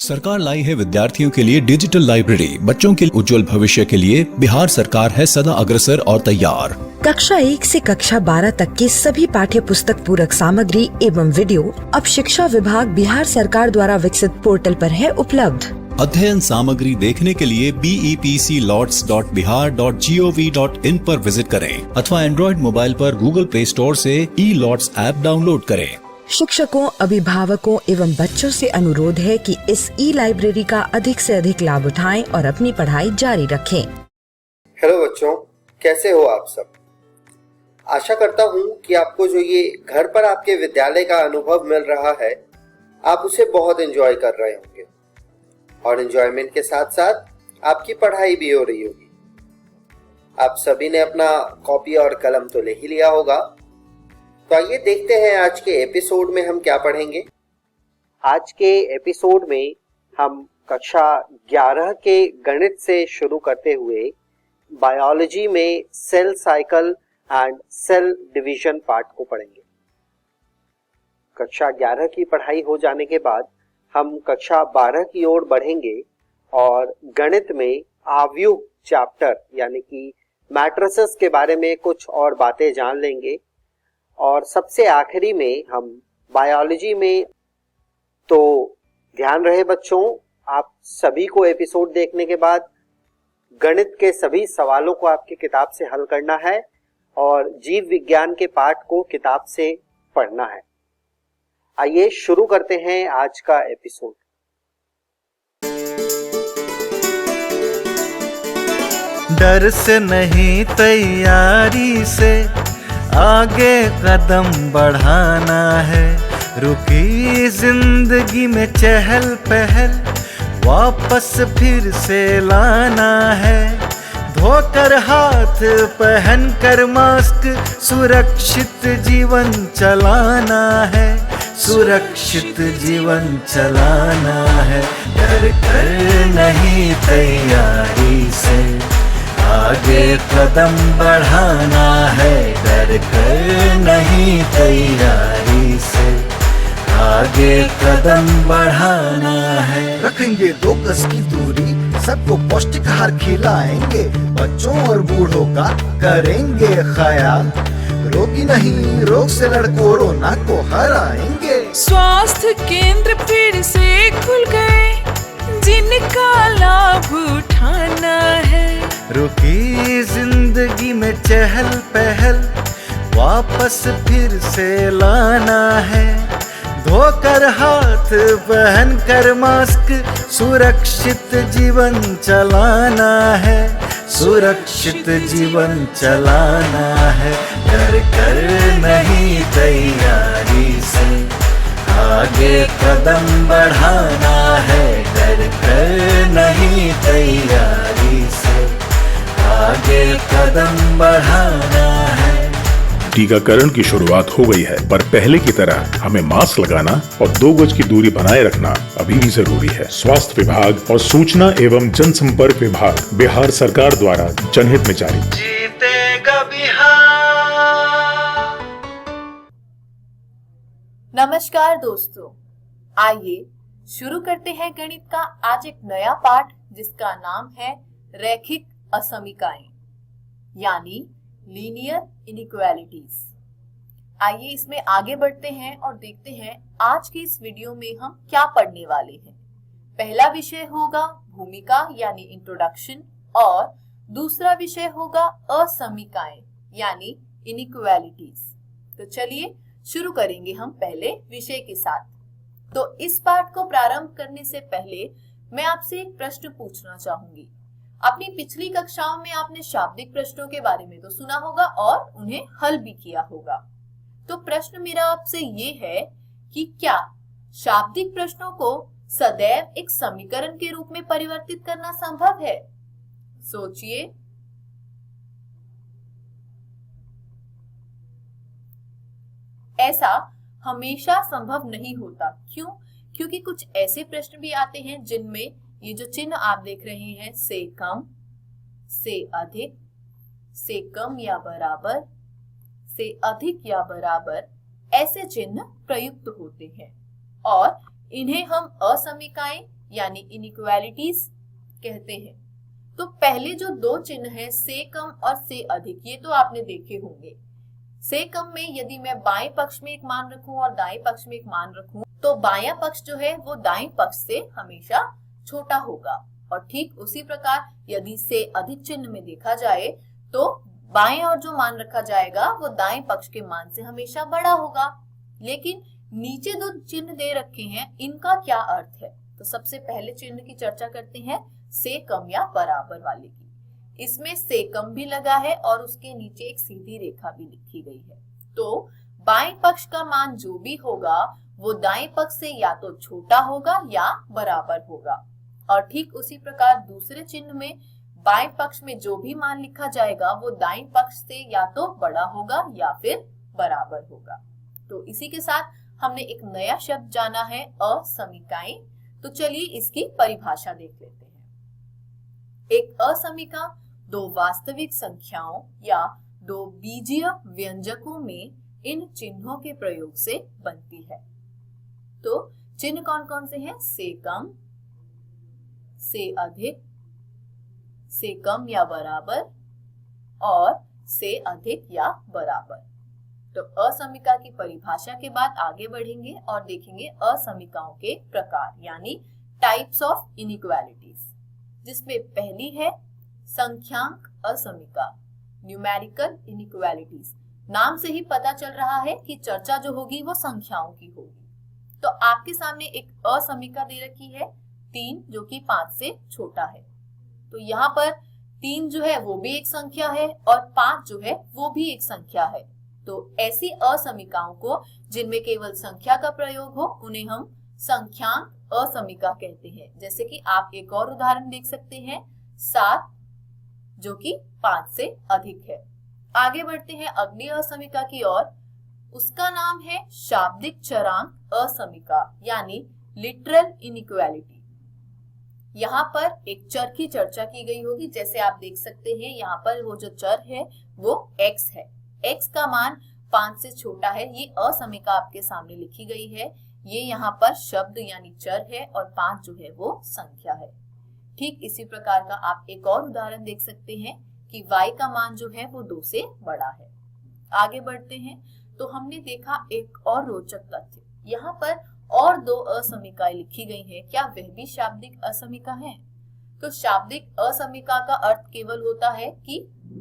सरकार लाई है विद्यार्थियों के लिए डिजिटल लाइब्रेरी। बच्चों के उज्जवल भविष्य के लिए बिहार सरकार है सदा अग्रसर और तैयार। कक्षा 1 से कक्षा 12 तक के सभी पाठ्य पुस्तक पूरक सामग्री एवं वीडियो अब शिक्षा विभाग बिहार सरकार द्वारा विकसित पोर्टल पर है उपलब्ध। अध्ययन सामग्री देखने के लिए BEPCLOTS.bihar.gov.in पर विजिट करें अथवा एंड्रॉइड मोबाइल पर गूगल प्ले स्टोर से E-LOTS ऐप डाउनलोड करें। शिक्षकों, अभिभावकों एवं बच्चों से अनुरोध है कि इस ई-लाइब्रेरी का अधिक से अधिक लाभ उठाएं और अपनी पढ़ाई जारी रखें। हेलो बच्चों, कैसे हो आप सब? आशा करता हूँ कि आपको जो ये घर पर आपके विद्यालय का अनुभव मिल रहा है, आप उसे बहुत एंजॉय कर रहे होंगे और एंजॉयमेंट के साथ साथ आपकी पढ़ाई भी हो रही होगी। आप सभी ने अपना कॉपी और कलम तो ले ही लिया होगा, तो आइए देखते हैं आज के एपिसोड में हम क्या पढ़ेंगे। आज के एपिसोड में हम कक्षा 11 के गणित से शुरू करते हुए बायोलॉजी में cell cycle and cell division part को पढ़ेंगे। कक्षा 11 की पढ़ाई हो जाने के बाद हम कक्षा 12 की ओर बढ़ेंगे और गणित में आव्यूह चैप्टर यानी कि मैट्रिसेस के बारे में कुछ और बातें जान लेंगे। और सबसे आखिरी में हम बायोलॉजी में, तो ध्यान रहे बच्चों, आप सभी को एपिसोड देखने के बाद गणित के सभी सवालों को आपकी किताब से हल करना है और जीव विज्ञान के पाठ को किताब से पढ़ना है। आइए शुरू करते हैं आज का एपिसोड। डर से नहीं, तैयारी से आगे कदम बढ़ाना है। रुकी जिंदगी में चहल पहल वापस फिर से लाना है। धोकर हाथ पहन कर मास्क सुरक्षित जीवन चलाना है। सुरक्षित जीवन चलाना है। डर कर नहीं, तैयारी से आगे कदम बढ़ाना है। डर कर नहीं, तैयारी से आगे कदम बढ़ाना है। रखेंगे 2 गज की दूरी, सबको पौष्टिक आहार खिलाएंगे, बच्चों और बूढ़ों का करेंगे ख्याल। रोगी नहीं, रोग से लड़ कोरोना को हराएंगे। स्वास्थ्य केंद्र फिर से खुल गए, जिनका लाभ उठाना है। रुकी जिंदगी में चहल पहल वापस फिर से लाना है। धोकर हाथ पहन कर मास्क सुरक्षित जीवन चलाना है। सुरक्षित जीवन चलाना है। डर कर नहीं, तैयारी से आगे कदम बढ़ाना है। डर कर नहीं, तैयारी से आगे कदम बढ़ाना है। टीकाकरण की शुरुआत हो गई है, पर पहले की तरह हमें मास्क लगाना और 2 गज की दूरी बनाए रखना अभी भी जरूरी है। स्वास्थ्य विभाग और सूचना एवं जनसंपर्क विभाग बिहार सरकार द्वारा जनहित में जारी। जीतेगा बिहार। नमस्कार दोस्तों, आइए शुरू करते हैं गणित का आज एक नया पाठ, जिसका नाम है रैखिक असमीकाएं यानी लीनियर इनइक्वालिटीज। आइए इसमें आगे बढ़ते हैं और देखते हैं आज की इस वीडियो में हम क्या पढ़ने वाले हैं। पहला विषय होगा भूमिका यानी इंट्रोडक्शन और दूसरा विषय होगा असमीकाएं यानी इनइक्वालिटीज। तो चलिए शुरू करेंगे हम पहले विषय के साथ। तो इस पाठ को प्रारंभ करने से पहले मैं आपसे एक प्रश्न पूछना चाहूंगी। अपनी पिछली कक्षाओं में आपने शाब्दिक प्रश्नों के बारे में तो सुना होगा और उन्हें हल भी किया होगा। तो प्रश्न मेरा आपसे ये है कि क्या शाब्दिक प्रश्नों को सदैव एक समीकरण के रूप में परिवर्तित करना संभव है? सोचिए। ऐसा हमेशा संभव नहीं होता। क्यों? क्योंकि कुछ ऐसे प्रश्न भी आते हैं जिनमें ये जो चिन्ह आप देख रहे हैं, से कम, से अधिक, से कम या बराबर, से अधिक या बराबर, ऐसे चिन्ह प्रयुक्त होते हैं और इन्हें हम असमीकाएं यानी इनइक्वालिटीज कहते हैं। तो पहले जो दो चिन्ह हैं से कम और से अधिक, ये तो आपने देखे होंगे। से कम में यदि मैं बाएं पक्ष में एक मान रखूं और दाएं पक्ष में एक मान रखूं तो बायां पक्ष जो है वो दाएं पक्ष से हमेशा छोटा होगा, और ठीक उसी प्रकार यदि से अधिक चिन्ह में देखा जाए तो बाएं और जो मान रखा जाएगा वो दाएं पक्ष के मान से हमेशा बड़ा होगा। लेकिन नीचे दो चिन्ह दे रखे हैं, इनका क्या अर्थ है? तो सबसे पहले चिन्ह की चर्चा करते हैं से कम या बराबर वाले की। इसमें से कम भी लगा है और उसके नीचे एक सीधी रेखा भी लिखी गई है। तो बाएं पक्ष का मान जो भी होगा वो दाएं पक्ष से या तो छोटा होगा या बराबर होगा, और ठीक उसी प्रकार दूसरे चिन्ह में बाएं पक्ष में जो भी मान लिखा जाएगा वो दाएं पक्ष से या तो बड़ा होगा या फिर बराबर होगा। तो इसी के साथ हमने एक नया शब्द जाना है असमीकाएं। तो चलिए इसकी परिभाषा देख लेते हैं। एक असमीका दो वास्तविक संख्याओं या दो बीजीय व्यंजकों में इन चिन्हों के प्रयोग से बनती है। तो चिन्ह कौन कौन से हैं? से कम, से अधिक, से कम या बराबर और से अधिक या बराबर। तो असमीका की परिभाषा के बाद आगे बढ़ेंगे और देखेंगे असमीकाओं के प्रकार यानी टाइप्स ऑफ इनइक्वालिटीज, जिसमें पहली है संख्यांक असमीका, न्यूमेरिकल इनइक्वालिटीज। नाम से ही पता चल रहा है कि चर्चा जो होगी वो संख्याओं की होगी। तो आपके सामने एक असमीका दे रखी है 3 जो कि 5 से छोटा है। तो यहाँ पर 3 जो है वो भी एक संख्या है और 5 जो है वो भी एक संख्या है। तो ऐसी असमीकाओं को जिनमें केवल संख्या का प्रयोग हो उन्हें हम संख्यांक असमीका कहते हैं। जैसे कि आप एक और उदाहरण देख सकते हैं 7 जो कि 5 से अधिक है। आगे बढ़ते हैं अगली असमीका की ओर। उसका नाम है शाब्दिक चरांक असमीका यानी लिटरल इनइक्वालिटी। यहाँ पर एक चर की चर्चा की गई होगी। जैसे आप देख सकते हैं यहाँ पर वो जो चर है वो x है। x का मान 5 से छोटा है। ये असमीका आपके सामने लिखी गई है। ये यहाँ पर शब्द यानी चर है और 5 जो है वो संख्या है। ठीक इसी प्रकार का आप एक और उदाहरण देख सकते हैं कि y का मान जो है वो 2 से बड़ा है। आगे बढ़ते हैं तो हमने देखा एक और रोचक तथ्य, यहाँ पर और 2 असमीकाएं लिखी गई हैं। क्या वह भी शाब्दिक असमीका है? तो शाब्दिक असमीका का अर्थ केवल होता है कि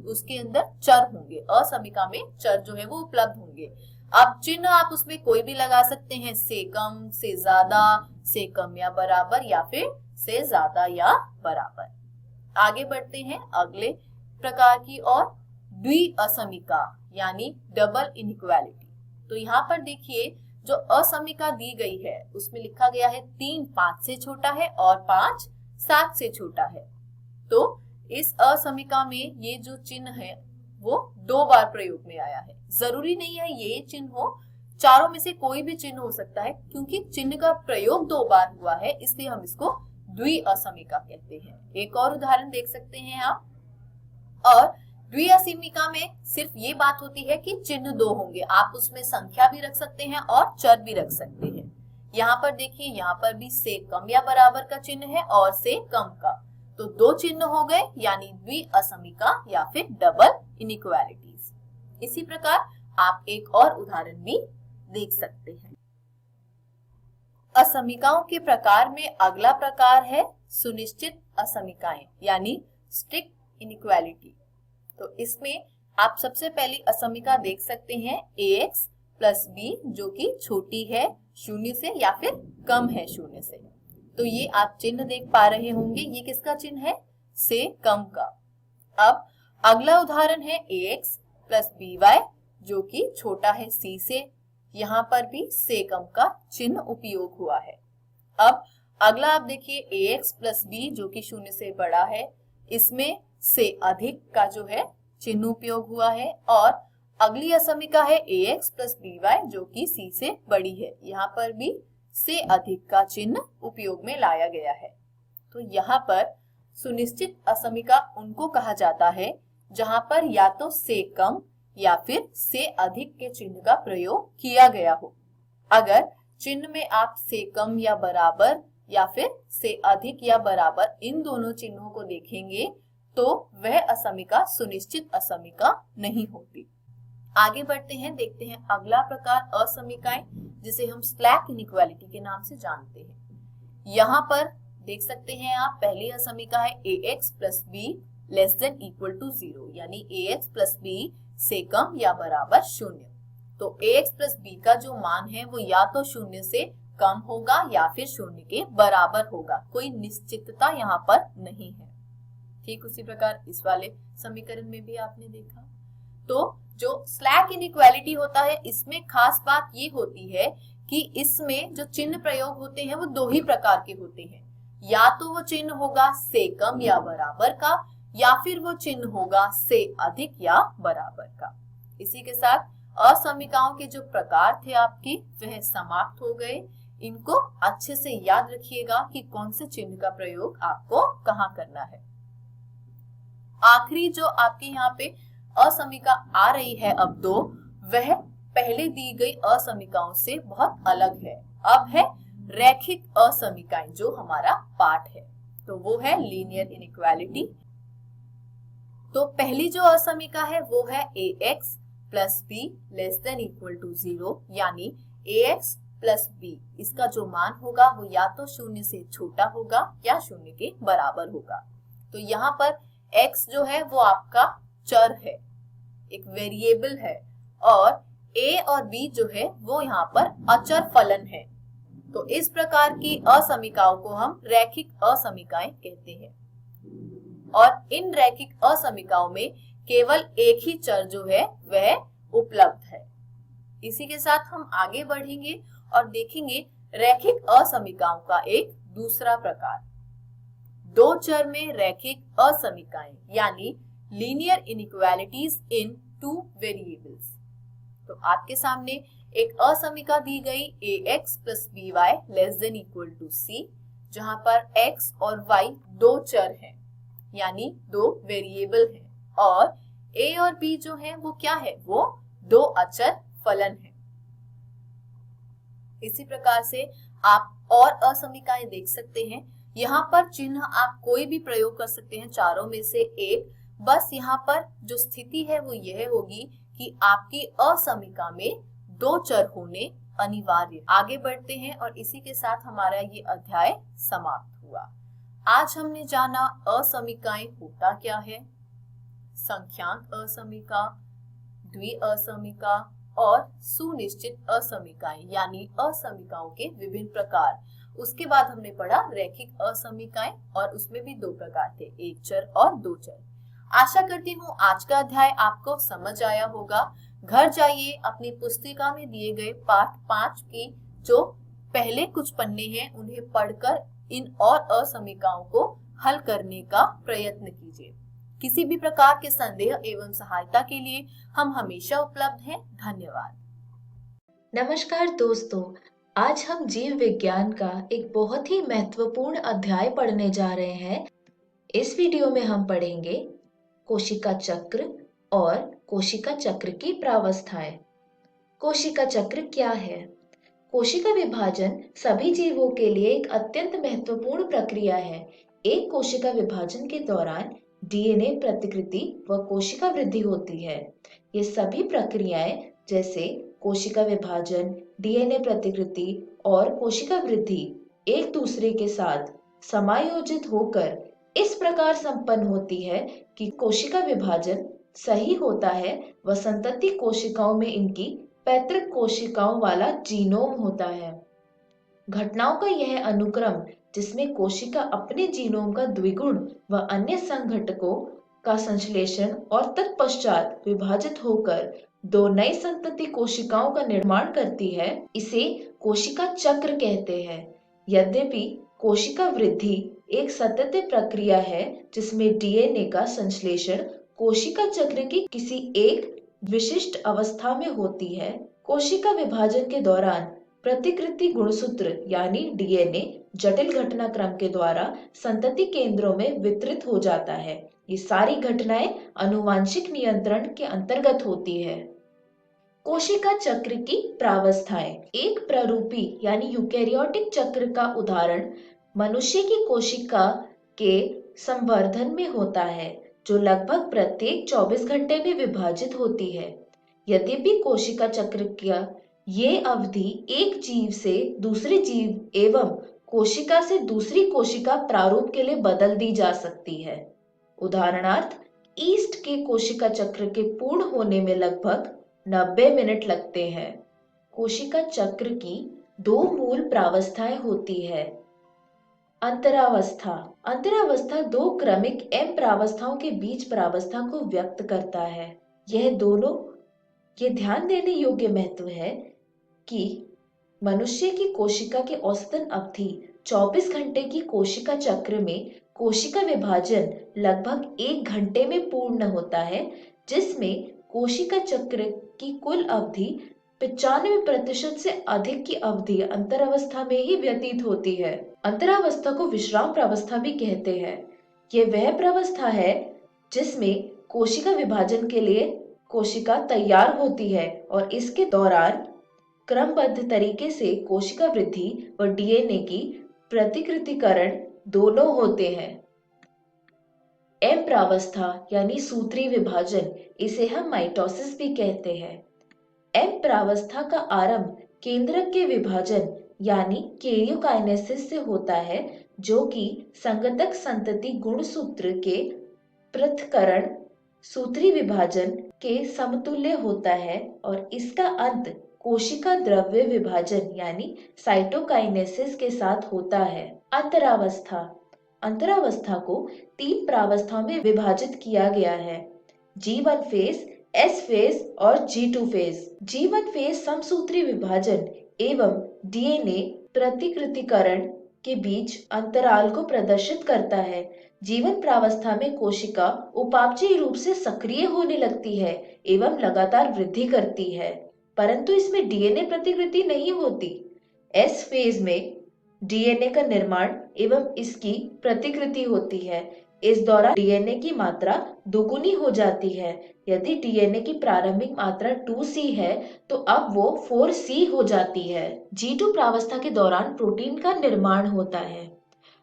उसके अंदर चर होंगे। असमीका में चर जो है वो उपलब्ध होंगे। अब चिन्ह आप उसमें कोई भी लगा सकते हैं, से कम, से ज्यादा, से कम या बराबर या फिर से ज्यादा या बराबर। आगे बढ़ते हैं अगले प्रकार की ओर, द्विअसमीका यानी डबल इनइक्वालिटी। तो यहाँ पर देखिए जो असमीका दी गई है उसमें लिखा गया है 3 5 से छोटा है और 5 7 से छोटा है। तो इस असमीका में ये जो चिन्ह है वो 2 बार प्रयोग में आया है। जरूरी नहीं है ये चिन्ह हो, चारों में से कोई भी चिन्ह हो सकता है। क्योंकि चिन्ह का प्रयोग 2 बार हुआ है इसलिए हम इसको द्विअसमीका कहते हैं। एक और उदाहरण देख सकते हैं आप। और द्विअसमीका में सिर्फ ये बात होती है कि चिन्ह 2 होंगे। आप उसमें संख्या भी रख सकते हैं और चर भी रख सकते हैं। यहाँ पर देखिए, यहाँ पर भी से कम या बराबर का चिन्ह है और से कम का, तो 2 चिन्ह हो गए यानी द्विअसमीका या फिर डबल इनइक्वालिटीज। इसी प्रकार आप एक और उदाहरण भी देख सकते हैं। असमीकाओं के प्रकार में अगला प्रकार है सुनिश्चित असमीकाएं यानी स्ट्रिक्ट इनइक्वालिटी। तो इसमें आप सबसे पहली असमीका देख सकते हैं ax प्लस b जो कि छोटी है 0 से या फिर कम है 0 से। तो ये आप चिन्ह देख पा रहे होंगे, ये किसका चिन्ह है? से कम का। अब अगला उदाहरण है ax प्लस by जो कि छोटा है c से। यहाँ पर भी से कम का चिन्ह उपयोग हुआ है। अब अगला आप देखिए ax प्लस b जो कि 0 से बड़ा है, इसमें से अधिक का जो है चिन्ह उपयोग हुआ है। और अगली असमीका है ax प्लस by जो कि c से बड़ी है, यहाँ पर भी से अधिक का चिन्ह उपयोग में लाया गया है। तो यहाँ पर सुनिश्चित असमीका उनको कहा जाता है जहां पर या तो से कम या फिर से अधिक के चिन्ह का प्रयोग किया गया हो। अगर चिन्ह में आप से कम या बराबर या फिर से अधिक या बराबर इन दोनों चिन्हों को देखेंगे तो वह असमिका सुनिश्चित असमिका नहीं होती। आगे बढ़ते हैं, देखते हैं अगला प्रकार असमिकाएं जिसे हम स्लैक इनइक्वालिटी के नाम से जानते हैं। यहाँ पर देख सकते हैं आप, पहली असमिका है ax plus b less than equal to 0, यानी ax प्लस बी से कम या बराबर 0। तो ax प्लस बी का जो मान है वो या तो 0 से कम होगा या फिर 0 के बराबर होगा, कोई निश्चितता यहाँ पर नहीं है। ठीक उसी प्रकार इस वाले समीकरण में भी आपने देखा। तो जो स्लैक इनइक्वालिटी होता है इसमें खास बात ये होती है कि इसमें जो चिन्ह प्रयोग होते हैं वो दो ही प्रकार के होते हैं, या तो वो चिन्ह होगा से कम या बराबर का, या फिर वो चिन्ह होगा से अधिक या बराबर का। इसी के साथ असमिकाओं के जो प्रकार थे आपके वह समाप्त हो गए। इनको अच्छे से याद रखिएगा कि कौन से चिन्ह का प्रयोग आपको कहाँ करना है। आखिरी जो आपके यहाँ पे असमिका आ रही है अब दो, वह पहले दी गई असमिकाओं से बहुत अलग है। अब है रैखिक असमिकाएं जो हमारा पाठ है, तो वो है लीनियर इनइक्वालिटी। तो पहली जो असमिका है वो है ax plus b less than equal to 0, यानी ax प्लस बी इसका जो मान होगा वो या तो 0 से छोटा होगा या 0 के बराबर होगा। तो यहाँ पर x जो है वो आपका चर है, एक वेरिएबल है, और a और b जो है वो यहाँ पर अचर फलन है। तो इस प्रकार की असमिकाओं को हम रैखिक असमिकाएं कहते हैं, और इन रैखिक असमिकाओं में केवल एक ही चर जो है वह उपलब्ध है। इसी के साथ हम आगे बढ़ेंगे और देखेंगे रैखिक असमिकाओं का एक दूसरा प्रकार, दो चर में रैखिक असमिकाएं यानी linear inequalities in two variables. तो आपके सामने एक असमिका दी गई ax plus by less than equal to c, जहां पर x और y दो चर हैं यानी दो वेरिएबल हैं, और a और b जो है वो क्या है, वो दो अचर फलन है। इसी प्रकार से आप और असमिकाएं देख सकते हैं। यहाँ पर चिन्ह आप कोई भी प्रयोग कर सकते हैं चारों में से एक, बस यहाँ पर जो स्थिति है वो यह होगी कि आपकी असमिका में दो चर होने अनिवार्य। आगे बढ़ते हैं और इसी के साथ हमारा ये अध्याय समाप्त हुआ। आज हमने जाना असमिकाएं होता क्या है, संख्यांक असमिका, द्विअसमिका और सुनिश्चित असमिकाएं यानी असमिकाओं के विभिन्न प्रकार। उसके बाद हमने पढ़ा रैखिक असमिकाएं, और उसमें भी दो प्रकार थे, एक चर और दो चर। आशा करती हूँ आज का अध्याय आपको समझ आया होगा। घर जाइए, अपनी पुस्तिका में दिए गए पाठ 5 की जो पहले कुछ पन्ने हैं उन्हें पढ़कर इन और असमिकाओं को हल करने का प्रयत्न कीजिए। किसी भी प्रकार के संदेह एवं सहायता के लिए हम हमेशा उपलब्ध हैं। धन्यवाद। नमस्कार दोस्तों, आज हम जीव विज्ञान का एक बहुत ही महत्वपूर्ण अध्याय पढ़ने जा रहे हैं। इस वीडियो में हम पढ़ेंगे कोशिका चक्र और कोशिका चक्र की प्रावस्थाएं। कोशिका चक्र क्या है? कोशिका विभाजन सभी जीवों के लिए एक अत्यंत महत्वपूर्ण प्रक्रिया है। एक कोशिका विभाजन के दौरान डीएनए प्रतिकृति व कोशिका वृद्धि होती है। ये सभी प्रक्रियाएं जैसे कोशिका विभाजन, डीएनए प्रतिकृति और कोशिका वृद्धि एक दूसरे के साथ समायोजित होकर इस प्रकार संपन्न होती है कि कोशिका विभाजन सही होता है व संतति कोशिकाओं में इनकी पैतृक कोशिकाओं वाला जीनोम होता है। घटनाओं का यह अनुक्रम जिसमें कोशिका अपने जीनोम का द्विगुण व अन्य संघटकों का संश्लेषण और तत्पश्चात विभाजित होकर दो नई संतति कोशिकाओं का निर्माण करती है, इसे कोशिका चक्र कहते हैं। यद्यपि कोशिका वृद्धि एक सतत प्रक्रिया है जिसमें डीएनए का संश्लेषण कोशिका चक्र की किसी एक विशिष्ट अवस्था में होती है। कोशिका विभाजन के दौरान प्रतिकृति गुणसूत्र यानी डीएनए जटिल घटनाक्रम के द्वारा संतति केंद्रों में वितरित हो जाता है। ये सारी घटनाएं आनुवांशिक नियंत्रण के अंतर्गत होती है। कोशिका चक्र की प्रावस्थाएं। एक प्ररूपी यानी यूकैरियोटिक चक्र का उदाहरण मनुष्य की कोशिका के संवर्धन में होता है, जो लगभग प्रत्येक 24 घंटे में विभाजित होती है। यद्यपि कोशिका चक्र का ये अवधि एक जीव से दूसरे जीव एवं कोशिका से दूसरी कोशिका प्रारूप के लिए बदल दी जा सकती है। उदाहरणार्थ, ईस्ट के कोशिका चक्र के पूर्ण होने में लगभग 90 मिनट लगते हैं। कोशिका चक्र की 2 मूल प्रावस्थाएं होती है। अंतरावस्था। अंतरावस्था 2 क्रमिक एम प्रावस्थाओं के बीच प्रावस्था को व्यक्त करता है। ये ध्यान देने योग्य महत्व है कि मनुष्य की कोशिका की औसतन अवधि 24 घंटे की कोशिका चक्र में कोशिका विभाजन लगभग 1 घंटे में पूर्ण होता है, जिसमें कोशिका चक्र की कुल अवधि 95% से अधिक की अवधि अंतरावस्था में ही व्यतीत होती है। अंतरावस्था को विश्राम प्रावस्था भी कहते हैं। यह वह प्रावस्था है जिसमें कोशिका विभाजन के लिए कोशिका तैयार होती है और इसके दौरान क्रमबद्ध तरीके से कोशिका वृद्धि व डीएनए की प्रतिकृतिकरण दोनों होते हैं। एम प्रावस्था यानी सूत्री विभाजन, इसे हम माइटोसिस भी कहते हैं। एम प्रावस्था का आरंभ केंद्रक के विभाजन यानी कैरियोकाइनेसिस से होता है, जो कि संगतक संतति गुणसूत्र के पृथक्करण सूत्री विभाजन के समतुल्य होता है और इसका अंत कोशिका द्रव्य विभाजन यानी साइटोकाइनेसिस के साथ होता है। अंतरावस्था। अंतरावस्था को 3 प्रावस्थाओं में विभाजित किया गया है: G1 फेज, S फेज और G2 फेज। G1 फेज समसूत्री विभाजन एवं डीएनए प्रतिकृतिकरण के बीच अंतराल को प्रदर्शित करता है। जीवन प्रावस्था में कोशिका उपापचयी रूप से सक्रिय होने लगती है एवं लगातार वृद्धि करती है, परंतु इसमें डीएनए प्रतिकृति नहीं होती। एस फेज में डीएनए का निर्माण एवं इसकी प्रतिकृति होती है। इस दौरान डीएनए की मात्रा दोगुनी हो जाती है। यदि डीएनए की प्रारंभिक मात्रा 2C है तो अब वो 4C हो जाती है। G2 प्रावस्था के दौरान प्रोटीन का निर्माण होता है।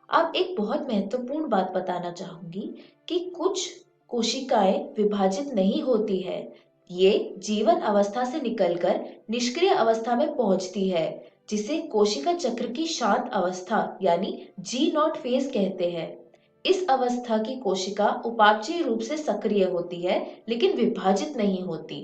अब एक बहुत महत्वपूर्ण बात बताना चाहूंगी कि कुछ कोशिकाएं विभाजित नहीं होती है। ये जीवन अवस्था से निकलकर निष्क्रिय अवस्था में पहुंचती है, जिसे कोशिका चक्र की शांत अवस्था यानी G0 फेज कहते हैं। इस अवस्था की कोशिका उपापचयी रूप से सक्रिय होती है लेकिन विभाजित नहीं होती।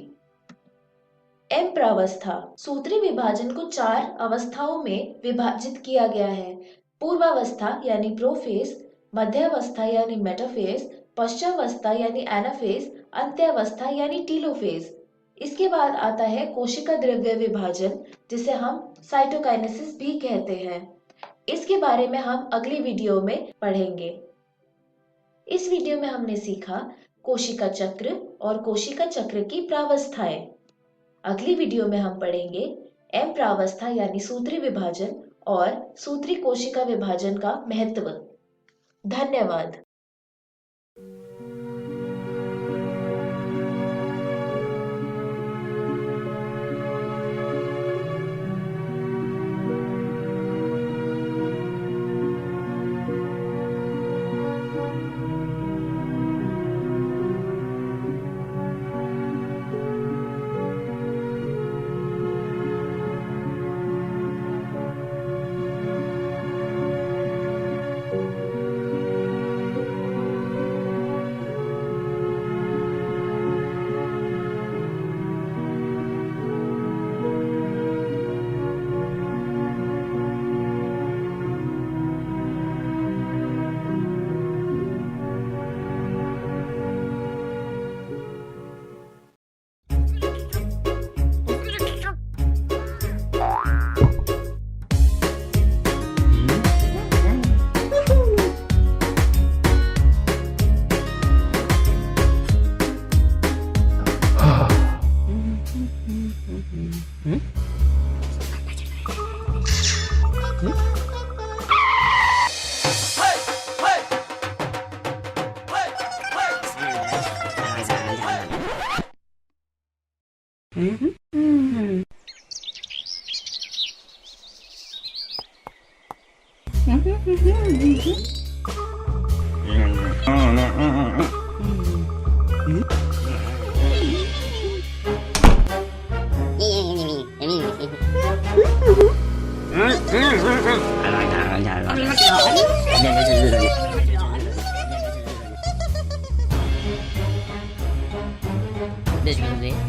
एम प्रावस्था। सूत्री विभाजन को 4 अवस्थाओं में विभाजित किया गया है: पूर्वावस्था यानी प्रोफेज, मध्यावस्था यानी मेटाफेज, पश्चावस्था यानी एनाफेज, अंत्यावस्था यानी टीलोफेज। इसके बाद आता है कोशिका द्रव्य विभाजन, जिसे हम साइटोकाइनेसिस भी कहते हैं। इसके बारे में हम अगली वीडियो में पढ़ेंगे। इस वीडियो में हमने सीखा कोशिका चक्र और कोशिका चक्र की प्रावस्थाएं। अगली वीडियो में हम पढ़ेंगे एम प्रावस्था यानी सूत्री विभाजन और सूत्री कोशिका विभाजन का महत्व। धन्यवाद।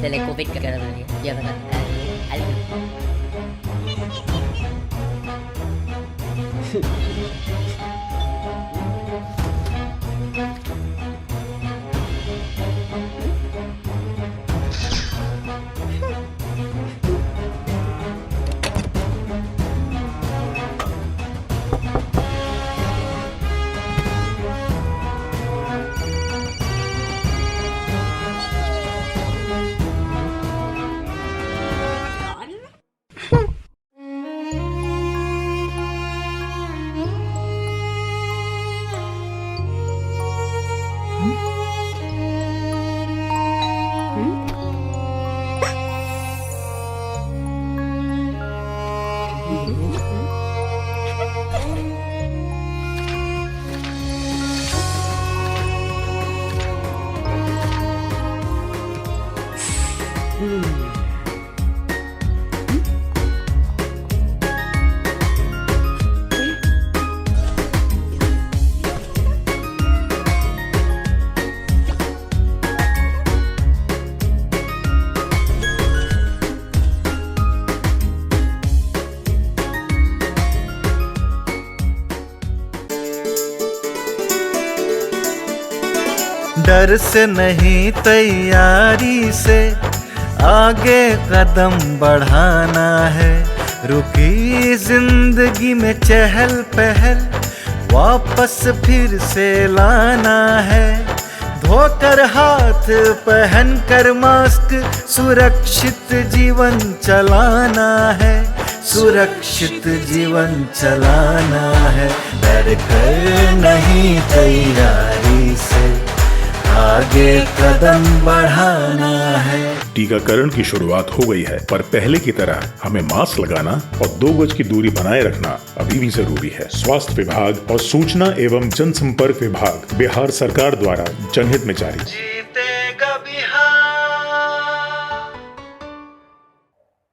Tele Covid kagak ada dia. Dia kata. डर से नहीं तैयारी से आगे कदम बढ़ाना है। रुकी जिंदगी में चहल पहल वापस फिर से लाना है। धोकर हाथ पहन कर मास्क सुरक्षित जीवन चलाना है। सुरक्षित जीवन चलाना है। डर कर नहीं तैयारी से आगे कदम बढ़ाना है। टीकाकरण की शुरुआत हो गई है, पर पहले की तरह हमें मास्क लगाना और 2 गज की दूरी बनाए रखना अभी भी जरूरी है। स्वास्थ्य विभाग और सूचना एवं जनसंपर्क विभाग बिहार सरकार द्वारा जनहित में जारी। जीतेगा बिहार।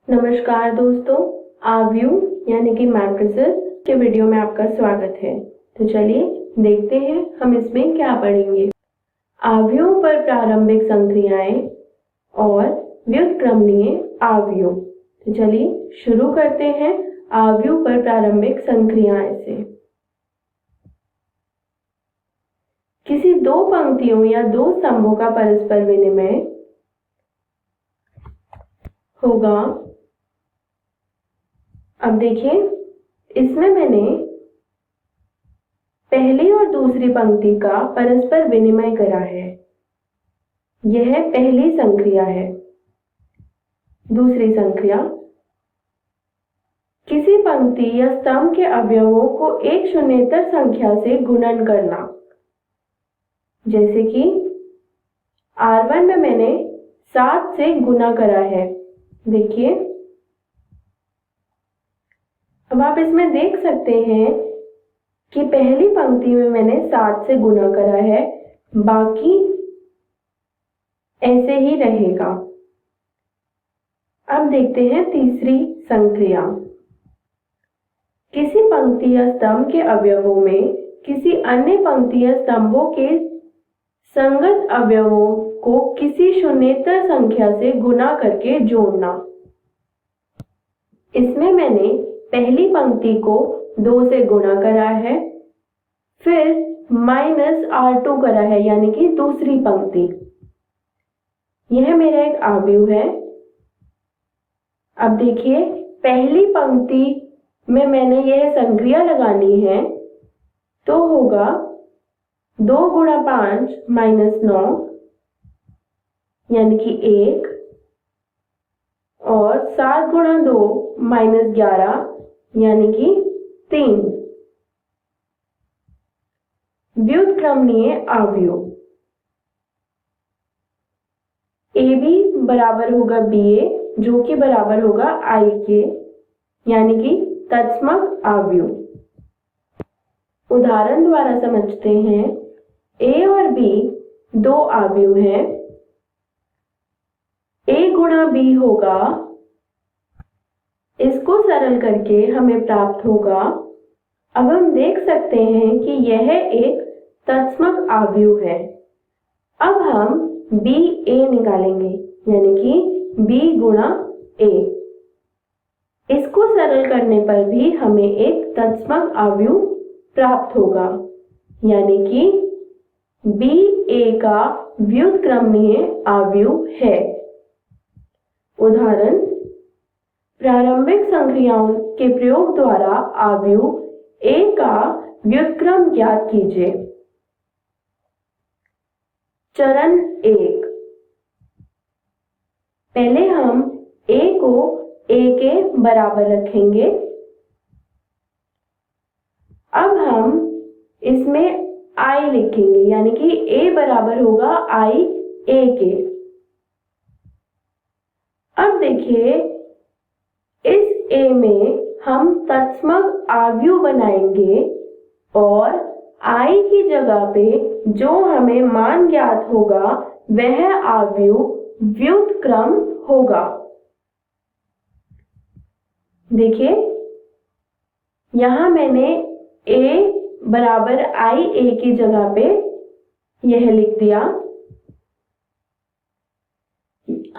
नमस्कार दोस्तों, आव्यू यानी कि मैट्रिसेस के वीडियो में आपका स्वागत है। तो चलिए देखते हैं हम इसमें क्या पढ़ेंगे। आव्यूहों पर प्रारंभिक संक्रियाएं और व्युत्क्रमणीय आव्यूह। तो चलिए शुरू करते हैं आव्यूह पर प्रारंभिक संक्रियाएं से। किसी 2 पंक्तियों या 2 स्तंभों का परस्पर विनिमय होगा। अब देखिए, इसमें मैंने पहली और दूसरी पंक्ति का परस्पर विनिमय करा है। यह पहली संक्रिया है। दूसरी संक्रिया, किसी पंक्ति या स्तंभ के अवयवों को एक शून्येतर संख्या से गुणन करना। जैसे कि R1 में मैंने 7 से गुना करा है। देखिए, अब आप इसमें देख सकते हैं कि पहली पंक्ति में मैंने 7 से गुना करा है, बाकी ऐसे ही रहेगा। अब देखते हैं तीसरी संक्रिया। किसी पंक्ति या स्तंभ के अवयवों में किसी अन्य पंक्ति या स्तंभों के संगत अवयवों को किसी शून्येतर संख्या से गुना करके जोड़ना। इसमें मैंने पहली पंक्ति को 2 से गुणा करा है, फिर -R2 करा है, यानी कि दूसरी पंक्ति। यह मेरा एक आव्यूह है। अब देखिए, पहली पंक्ति में मैंने यह संक्रिया लगानी है, तो होगा 2 × 5 -9 यानी कि 1, और 7 × 2 -11 यानी कि 3। व्युत्क्रमणीय आव्यूह। AB बराबर होगा BA, जो कि बराबर होगा I के, यानी कि तत्समक आव्यूह। उदाहरण द्वारा समझते हैं। A और B दो अवयव हैं। A गुणा B होगा, इसको सरल करके हमें प्राप्त होगा। अब हम देख सकते हैं कि यह एक तत्समक अवयव है। अब हम BA निकालेंगे, यानी कि B गुणा A। इसको सरल करने पर भी हमें एक तत्समक अवयव प्राप्त होगा, यानी कि BA का व्युत्क्रमणीय अवयव है। उदाहरण, प्रारंभिक संक्रियाओं के प्रयोग द्वारा अवयव A का व्युत्क्रम ज्ञात कीजिए। चरण 1। पहले हम A को A के बराबर रखेंगे। अब हम इसमें I लिखेंगे, यानी कि A बराबर होगा I A के। अब देखिए, इस A में हम तत्समक अवयव बनाएंगे और I की जगह पे जो हमें मान ज्ञात होगा वह अवयव व्युत्क्रम होगा। देखिए, यहां मैंने A बराबर I A की जगह पे यह लिख दिया।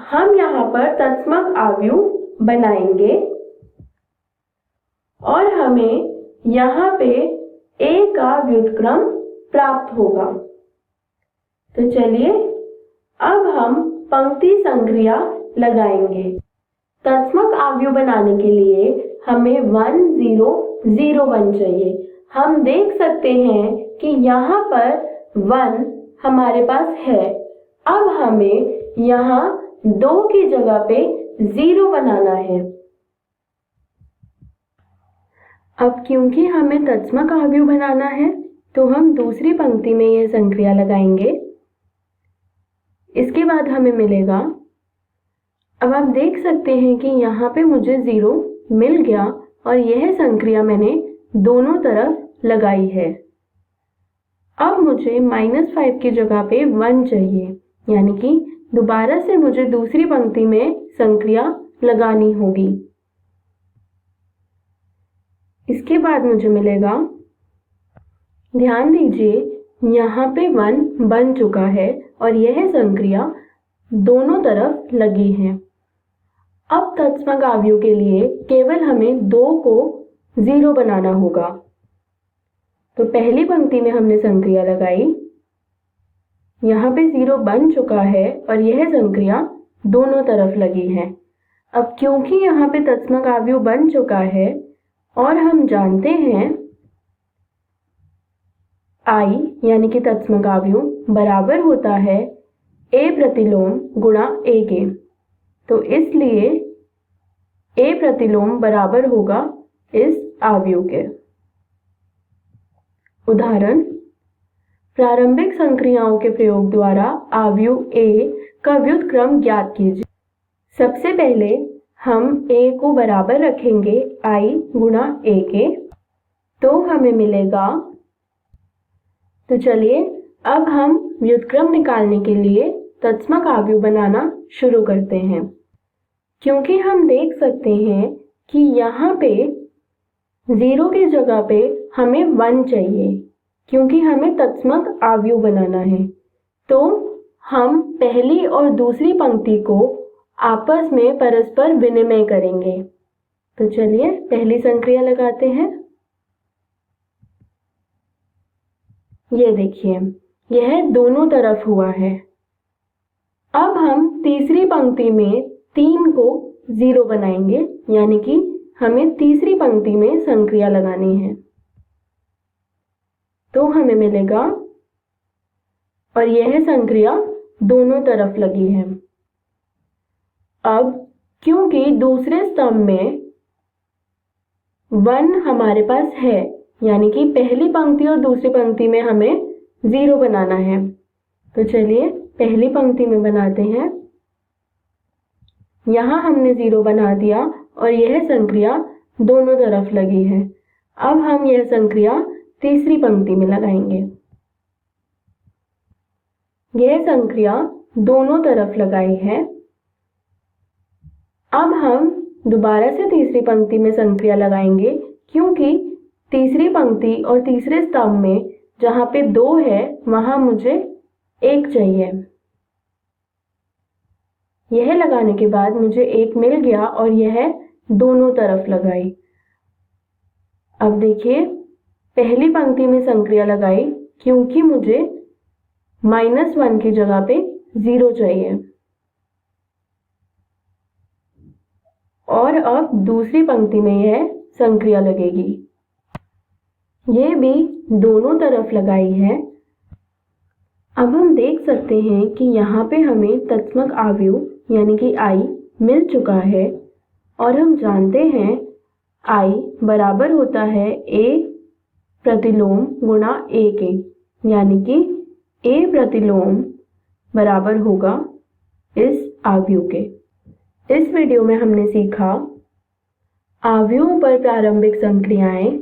हम यहाँ पर तत्समक अवयव बनाएंगे और हमें यहाँ पे A का व्युत्क्रम प्राप्त होगा। तो चलिए अब हम पंक्ति संक्रिया लगाएंगे। तत्समक अवयव बनाने के लिए हमें 1 0 0 1 चाहिए। हम देख सकते हैं कि यहाँ पर 1 हमारे पास है। अब हमें यहाँ 2 की जगह पे 0 बनाना है। अब क्योंकि हमें तत्समक अवयव बनाना है तो हम दूसरी पंक्ति में यह संक्रिया लगाएंगे। इसके बाद हमें मिलेगा, अब आप देख सकते हैं कि यहाँ पे मुझे 0 मिल गया और यह संक्रिया मैंने दोनों तरफ लगाई है। अब मुझे -5 की जगह पे 1 चाहिए, यानी कि दोबारा से मुझे दूसरी पंक्ति में संक्रिया लगानी होगी। इसके बाद मुझे मिलेगा, ध्यान दीजिए यहाँ पे 1 बन चुका है और यह संक्रिया दोनों तरफ लगी है। अब तत्समक अवयव के लिए केवल हमें 2 को 0 बनाना होगा। तो पहली पंक्ति में हमने संक्रिया लगाई, यहाँ पे 0 बन चुका है और यह संक्रिया दोनों तरफ लगी है। अब क्योंकि यहाँ पे तत्समक अवयव बन चुका है और हम जानते हैं I यानी कि तत्समक अवयव बराबर होता है A प्रतिलोम गुणा A के, तो इसलिए A प्रतिलोम बराबर होगा इस अवयव के। उदाहरण, प्रारंभिक संक्रियाओं के प्रयोग द्वारा अवयव A का व्युत्क्रम ज्ञात कीजिए। सबसे पहले हम A को बराबर रखेंगे I गुणा A के, तो हमें मिलेगा। तो चलिए अब हम व्युत्क्रम निकालने के लिए तत्समक अवयव बनाना शुरू करते हैं। क्योंकि हम देख सकते हैं कि यहाँ पे 0 की जगह पे हमें 1 चाहिए, क्योंकि हमें तत्समक अवयव बनाना है। तो हम पहली और दूसरी पंक्ति को आपस में परस्पर विनिमय करेंगे। तो चलिए पहली संक्रिया लगाते हैं। ये देखिए, यह दोनों तरफ हुआ है। अब हम तीसरी पंक्ति में 3 को 0 बनाएंगे, यानी कि हमें तीसरी पंक्ति में संक्रिया लगानी है। तो हमें मिलेगा, और यह संक्रिया दोनों तरफ लगी है। अब क्योंकि दूसरे स्तंभ में 1 हमारे पास है, यानी कि पहली पंक्ति और दूसरी पंक्ति में हमें 0 बनाना है। तो चलिए पहली पंक्ति में बनाते हैं। यहाँ हमने 0 बना दिया और यह संक्रिया दोनों तरफ लगी है। अब हम यह संक्रिया तीसरी पंक्ति में लगाएंगे। यह संक्रिया दोनों तरफ लगाई है। अब हम दोबारा से तीसरी पंक्ति में संक्रिया लगाएंगे, क्योंकि तीसरी पंक्ति और तीसरे स्तंभ में जहां पे 2 है वहां मुझे 1 चाहिए। यह लगाने के बाद मुझे 1 मिल गया और यह दोनों तरफ लगाई। अब देखिए, पहली पंक्ति में संक्रिया लगाई क्योंकि मुझे -1 की जगह पे 0 चाहिए। और अब दूसरी पंक्ति में यह संक्रिया लगेगी। यह भी दोनों तरफ लगाई है। अब हम देख सकते हैं कि यहाँ पे हमें तत्समक आव्यूह यानी कि I मिल चुका है और हम जानते हैं I बराबर होता है A प्रतिलोम गुणा A के, यानी कि A प्रतिलोम बराबर होगा इस आव्यूह के। इस वीडियो में हमने सीखा आव्यूहों पर प्रारंभिक संक्रियाएं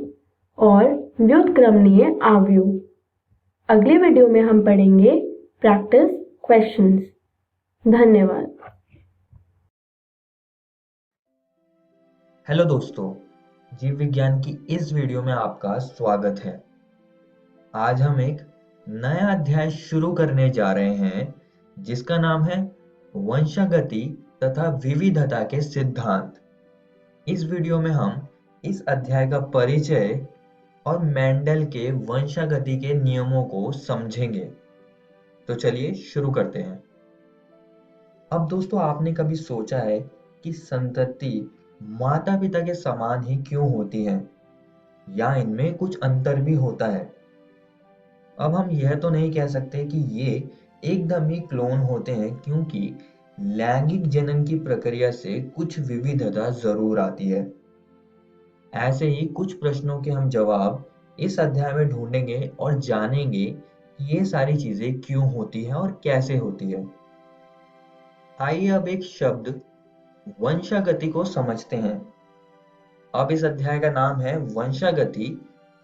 और व्युत्क्रमणीय आव्यूह। अगले वीडियो में हम पढ़ेंगे प्रैक्टिस क्वेश्चंस। धन्यवाद। हेलो दोस्तों, जीव विज्ञान की इस वीडियो में आपका स्वागत है। आज हम एक नया अध्याय शुरू करने जा रहे हैं जिसका नाम है वंशागति तथा विविधता के सिद्धांत। इस वीडियो में हम इस अध्याय का परिचय और मेंडल के वंशागति के नियमों को समझेंगे। तो चलिए शुरू करते हैं। अब दोस्तों, आपने कभी सोचा है कि संतति माता पिता के समान ही क्यों होती है, या इनमें कुछ अंतर भी होता है? अब हम यह तो नहीं कह सकते कि ये एकदम ही क्लोन होते हैं, क्योंकि लैंगिक जनन की प्रक्रिया से कुछ विविधता जरूर आती है। ऐसे ही कुछ प्रश्नों के हम जवाब इस अध्याय में ढूंढेंगे और जानेंगे कि ये सारी चीजें क्यों होती हैं और कैसे होती है। आइए अब एक शब्द वंशागति को समझते हैं। अब इस अध्याय का नाम है वंशागति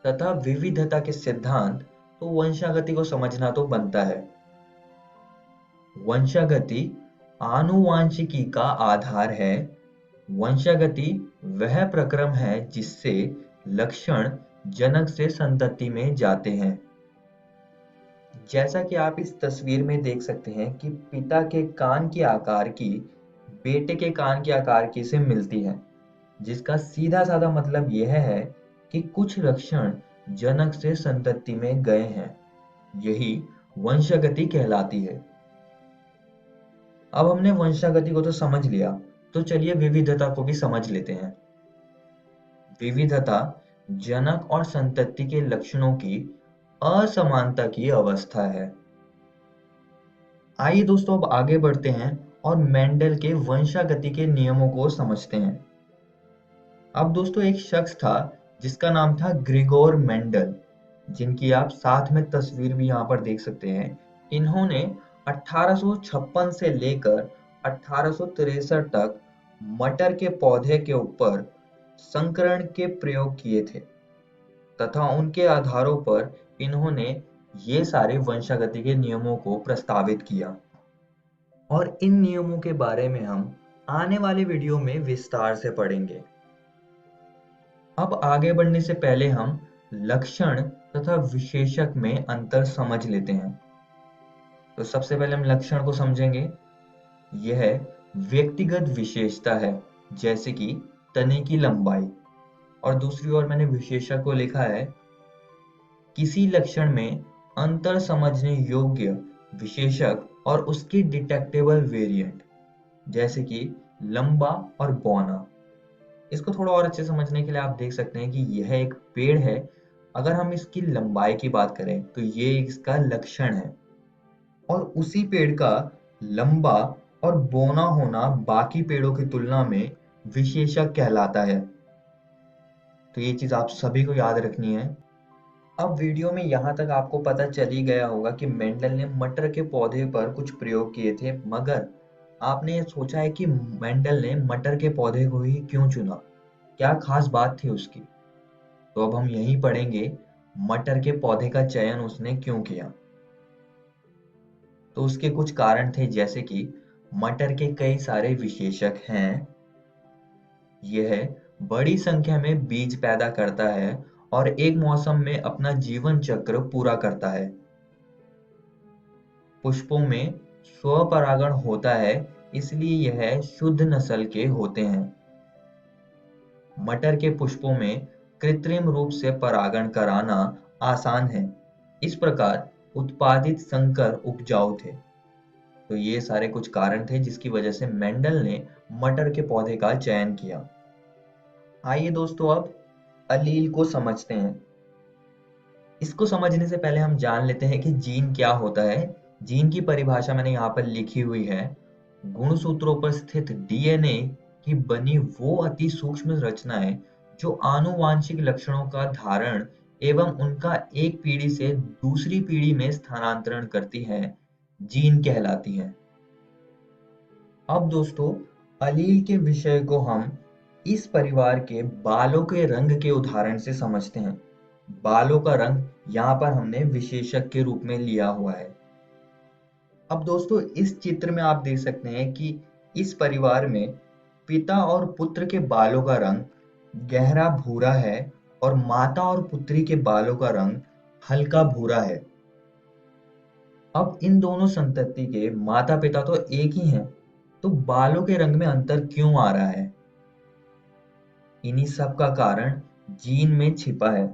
तथा विविधता के सिद्धांत, तो वंशागति को समझना तो बनता है। वंशागति आनुवांशिकी का आधार है। वंशागति वह प्रक्रम है जिससे लक्षण जनक से संतति में जाते हैं। जैसा कि आप इस तस्वीर में देख सकते हैं कि पिता के कान के आकार की बेटे के कान के आकार की से मिलती है, जिसका सीधा साधा मतलब यह है कि कुछ लक्षण जनक से संतति में गए हैं। यही वंशागति कहलाती है। अब हमने वंशागति को तो समझ लिया, तो चलिए विविधता को भी समझ लेते हैं। विविधता जनक और संतति के लक्षणों की असमानता की अवस्था है। आइए दोस्तों, अब आगे बढ़ते हैं और मेंडल के वंशागति के नियमों को समझते हैं। अब दोस्तों, एक शख्स था जिसका नाम था ग्रिगोर मेंडल, जिनकी आप साथ में तस्वीर भी यहाँ पर देख सकते हैं। इन्होंने 1856 से लेकर 1863 तक मटर के पौधे के ऊपर संकरण के प्रयोग किए थे तथा उनके आधारों पर इन्होंने ये सारे वंशागति के नियमों को प्रस्तावित किया, और इन नियमों के बारे में हम आने वाले वीडियो में विस्तार से पढ़ेंगे। अब आगे बढ़ने से पहले हम लक्षण तथा विशेषक में अंतर समझ लेते हैं। तो सबसे पहले हम लक्षण को समझेंगे। यह व्यक्तिगत विशेषता है, जैसे कि तने की लंबाई, और दूसरी ओर मैंने विशेषक को लिखा है किसी लक्षण में अंतर समझने योग्य विशेषक और उसकी डिटेक्टेबल वेरिएंट, जैसे कि लंबा और बौना। इसको थोड़ा और अच्छे समझने के लिए आप देख सकते हैं कि यह एक पेड़ है। अगर हम इसकी लंबाई की बात करें तो ये इसका लक्षण है, और उसी पेड़ का लंबा और बौना होना बाकी पेड़ों की तुलना में विशेषक कहलाता है। तो ये चीज आप सभी को याद रखनी है। अब वीडियो में यहाँ तक आपको पता चल ही गया होगा कि मेंडल ने मटर के पौधे पर कुछ प्रयोग किए थे, मगर आपने सोचा है कि मेंडल ने मटर के पौधे को ही क्यों चुना, क्या खास बात थी उसकी? तो अब हम यही पढ़ेंगे मटर के पौधे का चयन उसने क्यों किया? तो उसके कुछ कारण थे, जैसे कि मटर के कई सारे विशेषक हैं, यह बड़ी संख्या में बीज पैदा करता है और एक मौसम में अपना जीवन चक्र पूरा करता है। पुष्पों में स्वपरागण होता है, इसलिए यह शुद्ध नस्ल के होते हैं। मटर के पुष्पों में कृत्रिम रूप से परागण कराना आसान है, इस प्रकार उत्पादित संकर उपजाऊ थे। तो ये सारे कुछ कारण थे जिसकी वजह से मेंडल ने मटर के पौधे का चयन किया। आइए दोस्तों, अब अलील को समझते हैं। इसको समझने से पहले हम जान लेते हैं कि जीन क्या होता है। जीन की परिभाषा मैंने यहाँ पर लिखी हुई है। गुणसूत्रों पर स्थित डीएनए की बनी वो अति सूक्ष्म रचनाएं जो आनुवांशिक लक्षणों का धारण एवं उनका एक पीढ़ी से दूसरी पीढ़ी में स्थानांतरण करती हैं, जीन कहलाती हैं। अब दोस्तों, अलील के विषय को हम इस परिवार के बालों के रंग के उदाहरण से समझते हैं। बालों का रंग यहाँ पर हमने विशेषक के रूप में लिया हुआ है। अब दोस्तों, इस चित्र में आप देख सकते हैं कि इस परिवार में पिता और पुत्र के बालों का रंग गहरा भूरा है और माता और पुत्री के बालों का रंग हल्का भूरा है। अब इन दोनों संतति के माता पिता तो एक ही हैं, तो बालों के रंग में अंतर क्यों आ रहा है? इन्हीं सब का कारण जीन में छिपा है।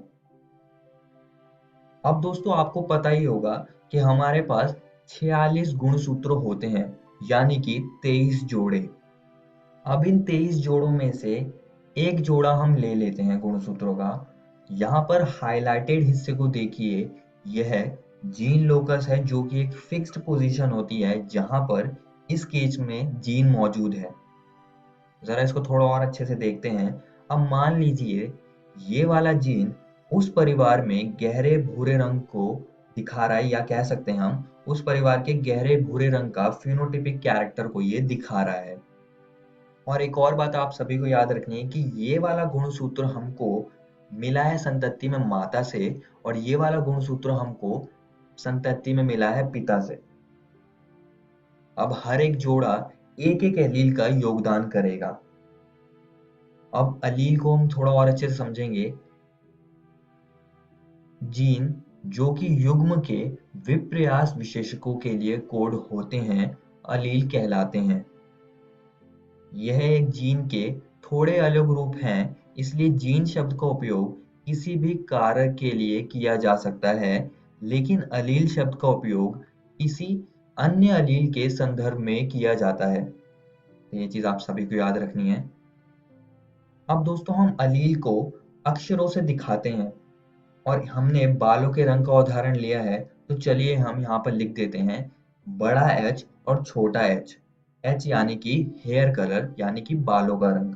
अब दोस्तों, आपको पता ही होगा कि हमारे पास 46 गुणसूत्र होते हैं, यानी कि 23 जोड़े। अब इन 23 जोड़ों में से एक जोड़ा हम ले लेते हैं गुणसूत्रों का। यहाँ पर हाइलाइटेड हिस्से को देखिए, यह जीन लोकस है, जो कि एक फिक्स्ड पोजीशन होती है जहां पर इस केस में जीन मौजूद है। जरा इसको थोड़ा और अच्छे से देखते हैं। अब मान लीजिए ये वाला जीन उस परिवार में गहरे भूरे रंग को दिखा रहा है, या कह सकते हैं हम उस परिवार के गहरे भूरे रंग का फिनोटिपिक कैरेक्टर को ये दिखा रहा है। और एक और बात आप सभी को याद रखनी है कि ये वाला गुणसूत्र हमको मिला है संतति में माता से, और ये वाला गुणसूत्र हमको संतति में मिला है पिता से। अब हर एक जोड़ा एक एक एलील का योगदान करेगा। अब अलील को हम थोड़ा और अच्छे से समझेंगे। जीन जो कि युग्म के विपर्यास विशेषकों के लिए कोड होते हैं, अलील कहलाते हैं। यह एक जीन के थोड़े अलग रूप हैं, इसलिए जीन शब्द का उपयोग किसी भी कारक के लिए किया जा सकता है, लेकिन अलील शब्द का उपयोग किसी अन्य अलील के संदर्भ में किया जाता है। ये चीज आप सभी को याद रखनी है। अब दोस्तों, हम अलील को अक्षरों से दिखाते हैं, और हमने बालों के रंग का उदाहरण लिया है, तो चलिए हम यहाँ पर लिख देते हैं बड़ा H और छोटा h। H यानी कि हेयर कलर, यानी कि बालों का रंग।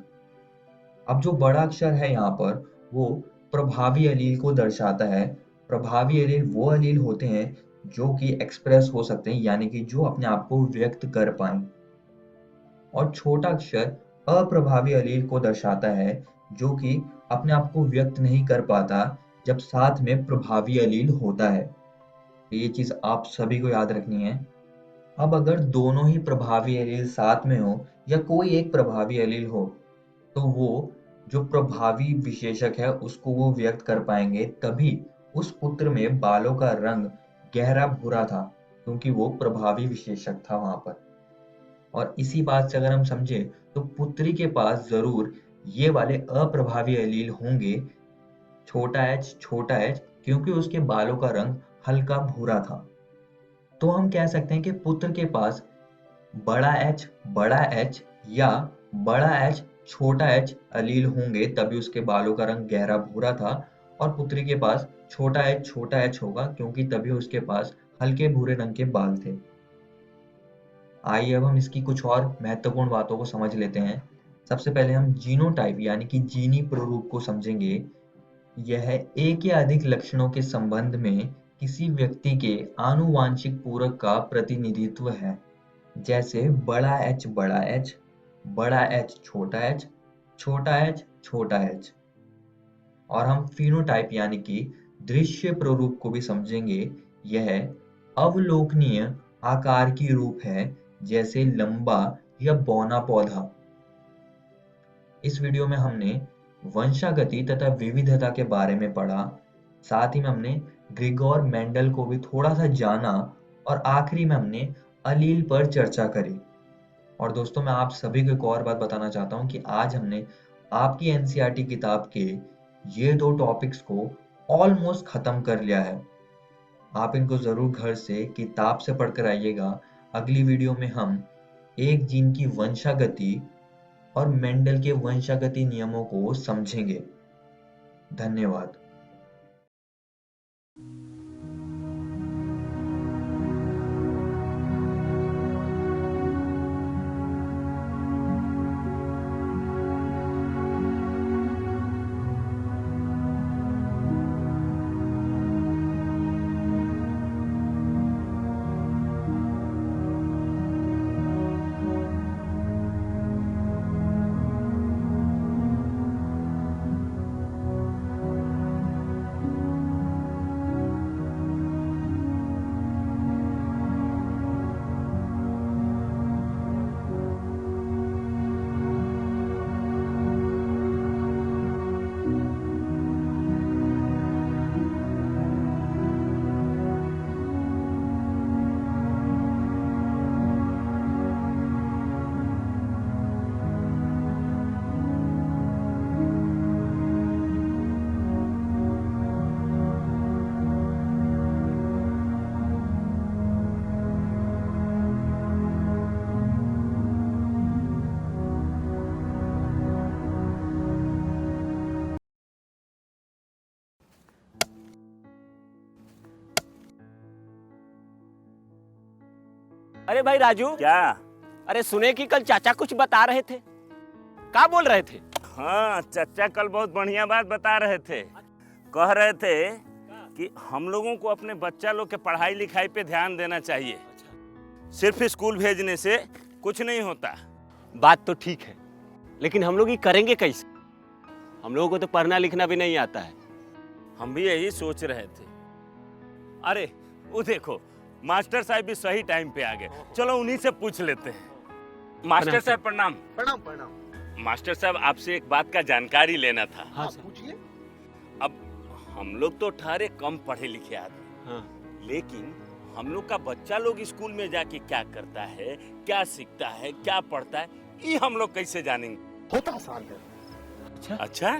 अब जो बड़ा अक्षर है यहाँ पर, वो प्रभावी अलील को दर्शाता है। प्रभावी अलील वो अलील होते हैं जो कि एक्सप्रेस हो सकते हैं, यानी कि जो अपने आप को व्यक्त कर पाए। और छोटा अक्षर अप्रभावी अलील को दर्शाता है, जो कि अपने आप को व्यक्त नहीं कर पाता जब साथ में प्रभावी अलील होता है। ये चीज आप सभी को याद रखनी है। अब अगर दोनों ही प्रभावी अलील साथ में हो या कोई एक प्रभावी अलील हो, तो वो जो प्रभावी विशेषक है उसको वो व्यक्त कर पाएंगे। तभी उस पुत्र में बालों का रंग गहरा भूरा था, क्योंकि वो प्रभावी विशेषक था वहां पर। और इसी बात से अगर हम समझे, तो पुत्री के पास जरूर ये वाले अप्रभावी अलील होंगे, छोटा h, क्योंकि उसके बालों का रंग हल्का भूरा था। तो हम कह सकते हैं कि पुत्र के पास बड़ा H या बड़ा H छोटा h अलील होंगे, तभी उसके बालों का रंग गहरा भूरा था। और पुत्री के पास छोटा h होगा, क्योंकि तभी उसके पास हल्के भूरे रंग के बाल थे। आइए अब हम इसकी कुछ और महत्वपूर्ण बातों को समझ लेते हैं। सबसे पहले हम जीनोटाइप यानी कि जीनी प्ररूप को समझेंगे। यह एक या अधिक लक्षणों के संबंध में किसी व्यक्ति के आनुवांशिक पूरक का प्रतिनिधित्व है, जैसे बड़ा H, बड़ा H, छोटा h, छोटा h। और हम फिनोटाइप यानी कि दृश्य प्ररूप को भी समझेंगे। यह अवलोकनीय आकार की रूप है, जैसे लंबा या बौना पौधा। इस वीडियो में हमने वंशागति तथा विविधता के बारे में पढ़ा। साथ ही में हमने ग्रिगोर मेंडल को भी थोड़ा सा जाना और आखिरी में हमने अलील पर चर्चा करी। और दोस्तों, मैं आप सभी को एक और बात बताना चाहता हूँ कि आज हमने आपकी एनसीईआरटी किताब के ये 2 टॉपिक्स को ऑलमोस्ट खत्म कर लिया है। आप इनको जरूर घर से किताब से पढ़कर आइएगा। अगली वीडियो में हम एक जीन की वंशागति और मेंडल के वंशागति नियमों को समझेंगे। धन्यवाद। अरे भाई राजू, क्या? अरे सुने कि कल चाचा कुछ बता रहे थे। क्या बोल रहे थे? हाँ, चाचा कल बहुत बढ़िया बात बता रहे थे। कह रहे थे कि हम लोगों को अपने बच्चा लोग के पढ़ाई लिखाई पे ध्यान देना चाहिए। सिर्फ स्कूल भेजने से कुछ नहीं होता। बात तो ठीक है, लेकिन हम लोग ये करेंगे कैसे? हम लोगों को तो पढ़ना लिखना भी नहीं आता है। हम भी यही सोच रहे थे। अरे वो देखो, मास्टर साहब भी सही टाइम पे आ गए। चलो उन्हीं से पूछ लेते हैं। मास्टर साहब प्रणाम। प्रणाम प्रणाम। मास्टर साहब, आपसे एक बात का जानकारी लेना था। हाँ, पूछिए। अब हम लोग तो ठहरे कम पढ़े लिखे आदमी, हाँ। लेकिन हम लोग का बच्चा लोग स्कूल में जाके क्या करता है, क्या सीखता है, क्या पढ़ता है, ये हम लोग कैसे जानेंगे? बहुत आसान है। अच्छा,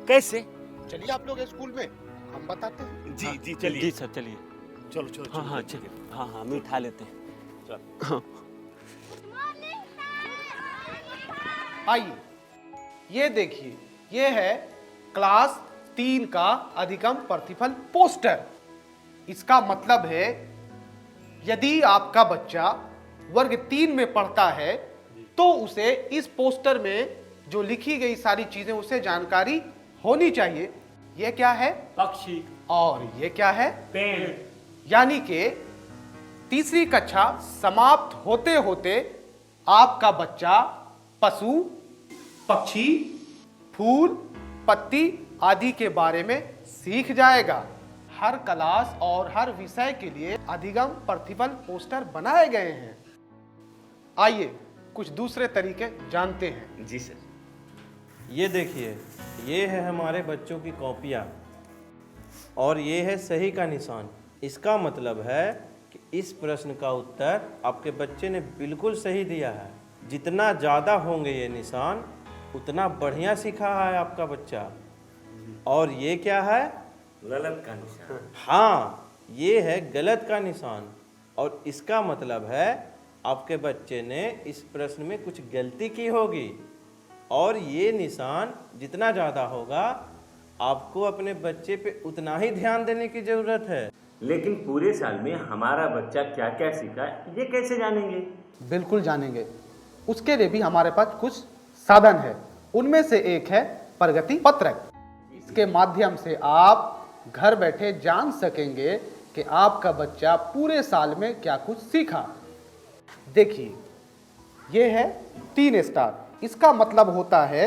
कैसे? चलिए आप लोग स्कूल में, हम बताते हैं। जी जी चलिए। जी सर, चलिए। चलो चलो। हाँ हाँ चलिए। हाँ हाँ, हम उठा लेते हैं। चल। आइए, ये देखिए, ये है क्लास 3 का अधिगम प्रतिफल पोस्टर। इसका मतलब है यदि आपका बच्चा वर्ग 3 में पढ़ता है तो उसे इस पोस्टर में जो लिखी गई सारी चीजें उसे जानकारी होनी चाहिए। ये क्या है? पक्षी। और ये क्या है? पेड़। यानी कि तीसरी कक्षा समाप्त होते होते आपका बच्चा पशु, पक्षी, फूल, पत्ती आदि के बारे में सीख जाएगा। हर क्लास और हर विषय के लिए अधिगम प्रतिफल पोस्टर बनाए गए हैं। आइए कुछ दूसरे तरीके जानते हैं। जी सर। ये देखिए, ये है हमारे बच्चों की कॉपियाँ और ये है सही का निशान। इसका मतलब है कि इस प्रश्न का उत्तर आपके बच्चे ने बिल्कुल सही दिया है। जितना ज़्यादा होंगे ये निशान, उतना बढ़िया सीखा है आपका बच्चा। और ये क्या है? गलत का निशान। हाँ, ये है गलत का निशान और इसका मतलब है आपके बच्चे ने इस प्रश्न में कुछ गलती की होगी। और ये निशान जितना ज़्यादा होगा, आपको अपने बच्चे पे उतना ही ध्यान देने की ज़रूरत है। लेकिन पूरे साल में हमारा बच्चा क्या क्या सीखा, ये कैसे जानेंगे? बिल्कुल जानेंगे। उसके लिए भी हमारे पास कुछ साधन है। उनमें से एक है प्रगति पत्रक। इसके माध्यम से आप घर बैठे जान सकेंगे कि आपका बच्चा पूरे साल में क्या कुछ सीखा। देखिए, ये है 3 स्टार। इसका मतलब होता है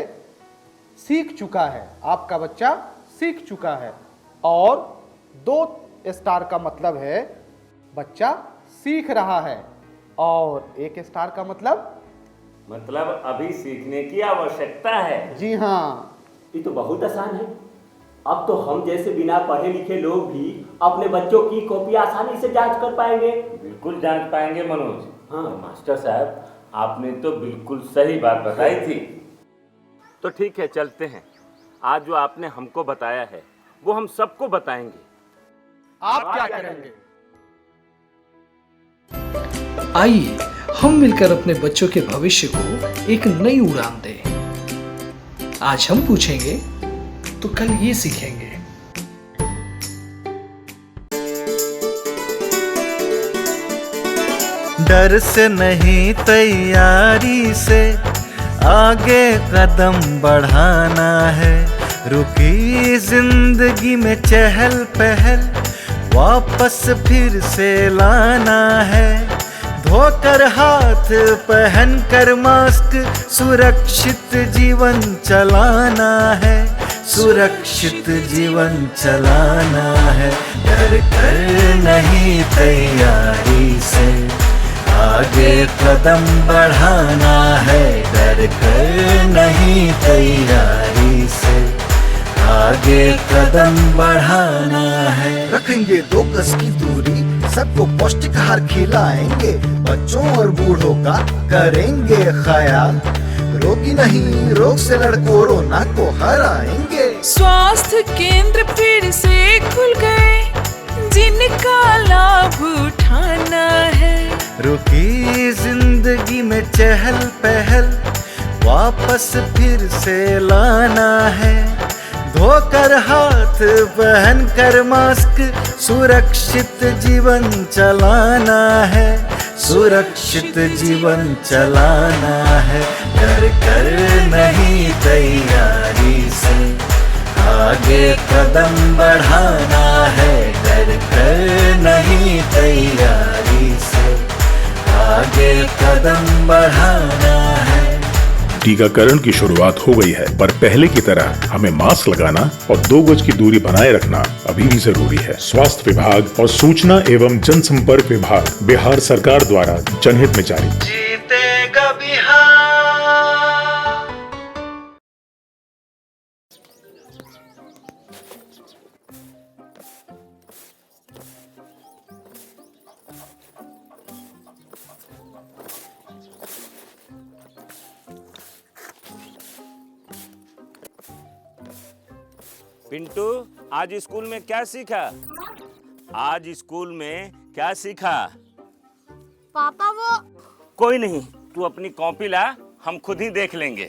सीख चुका है, आपका बच्चा सीख चुका है। और 2 स्टार का मतलब है बच्चा सीख रहा है, और 1 स्टार का मतलब अभी सीखने की आवश्यकता है। जी हाँ, ये तो बहुत आसान है। अब तो हम जैसे बिना पढ़े लिखे लोग भी अपने बच्चों की कॉपी आसानी से जांच कर पाएंगे। बिल्कुल जांच पाएंगे मनोज। हाँ मास्टर साहब, आपने तो बिल्कुल सही बात बताई थी। तो ठीक है, चलते हैं। आज जो आपने हमको बताया है वो हम सबको बताएंगे। आप क्या करेंगे? आइए हम मिलकर अपने बच्चों के भविष्य को एक नई उड़ान दें। आज हम पूछेंगे तो कल ये सीखेंगे। डर से नहीं, तैयारी से आगे कदम बढ़ाना है। रुकी जिंदगी में चहल पहल, वापस फिर से लाना है। धोकर हाथ, पहन कर मास्क, सुरक्षित जीवन चलाना है। सुरक्षित जीवन चलाना है। डर कर नहीं, तैयारी से आगे कदम बढ़ाना है। डर कर नहीं, तैयारी से आगे कदम बढ़ाना है। रखेंगे 2 गज की दूरी, सबको पौष्टिक आहार खिलाएंगे। बच्चों और बूढ़ों का करेंगे ख्याल। रोगी नहीं, रोग से लड़ कोरोना को हराएंगे। स्वास्थ्य केंद्र फिर से खुल गए, जिनका लाभ उठाना है। रुकी जिंदगी में चहल पहल, वापस फिर से लाना है। धोकर हाथ, पहन कर मास्क, सुरक्षित जीवन चलाना है। सुरक्षित जीवन चलाना है। डर कर नहीं, तैयारी से आगे कदम बढ़ाना है। डर कर नहीं, तैयारी से आगे कदम बढ़ाना है। टीकाकरण की शुरुआत हो गई है, पर पहले की तरह हमें मास्क लगाना और 2 गज की दूरी बनाए रखना अभी भी जरूरी है। स्वास्थ्य विभाग और सूचना एवं जनसंपर्क विभाग बिहार सरकार द्वारा जनहित में जारी। जीतेगा बिहार। पिंटू, आज स्कूल में क्या सीखा? आज स्कूल में क्या सीखा? पापा वो कोई नहीं, तू अपनी कॉपी ला, हम खुद ही देख लेंगे।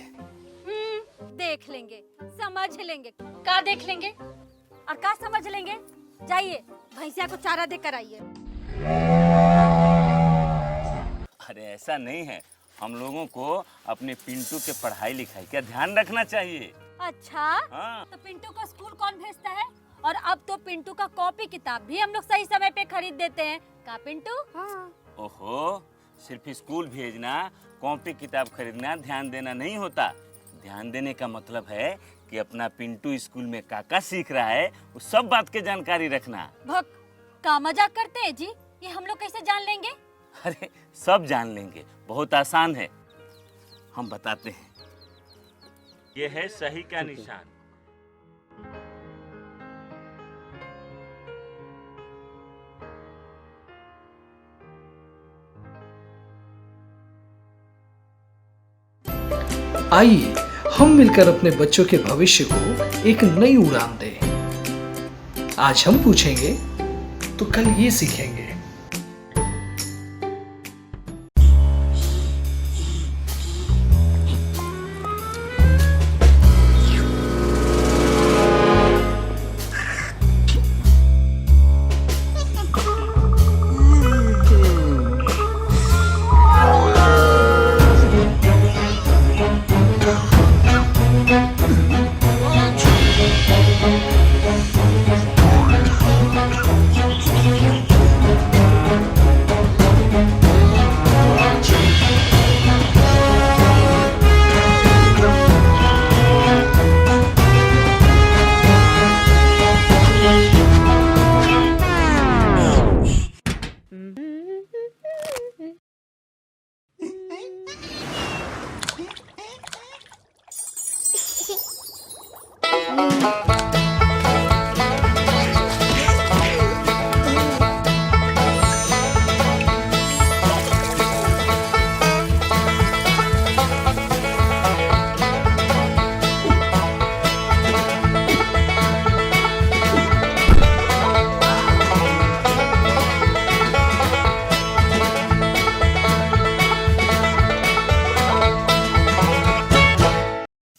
देख लेंगे, समझ लेंगे। का देख लेंगे और का समझ लेंगे? जाइए भैंसिया को चारा देकर आइए। अरे ऐसा नहीं है, हम लोगों को अपने पिंटू के पढ़ाई लिखाई का ध्यान रखना चाहिए। अच्छा हाँ। तो पिंटू को स्कूल कौन भेजता है? और अब तो पिंटू का कॉपी किताब भी हम लोग सही समय पे खरीद देते हैं। का पिंटू? ओहो, सिर्फ स्कूल भेजना, कॉपी किताब खरीदना, ध्यान देना नहीं होता। ध्यान देने का मतलब है कि अपना पिंटू स्कूल में काका सीख रहा है, उस सब बात की जानकारी रखना। भक, का मजाक करते हैं जी? ये हम लोग कैसे जान लेंगे? अरे सब जान लेंगे, बहुत आसान है, हम बताते हैं। ये है सही का निशान। आइए हम मिलकर अपने बच्चों के भविष्य को एक नई उड़ान दें। आज हम पूछेंगे तो कल ये सीखेंगे।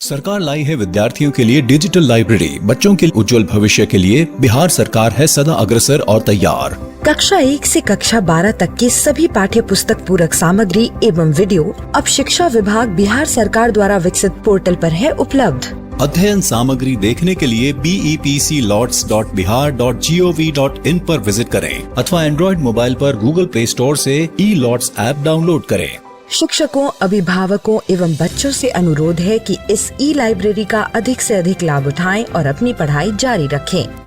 सरकार लाई है विद्यार्थियों के लिए डिजिटल लाइब्रेरी। बच्चों के उज्जवल भविष्य के लिए बिहार सरकार है सदा अग्रसर और तैयार। कक्षा 1 से कक्षा 12 तक की सभी पाठ्य पुस्तक पूरक सामग्री एवं वीडियो अब शिक्षा विभाग बिहार सरकार द्वारा विकसित पोर्टल पर है उपलब्ध। अध्ययन सामग्री देखने के लिए BEPCLOTS.bihar.gov.in पर विजिट करें अथवा एंड्रॉइड मोबाइल पर गूगल प्ले स्टोर से E-LOTS ऐप डाउनलोड करें। शिक्षकों, अभिभावकों एवं बच्चों से अनुरोध है कि इस ई लाइब्रेरी का अधिक से अधिक लाभ उठाएं और अपनी पढ़ाई जारी रखें।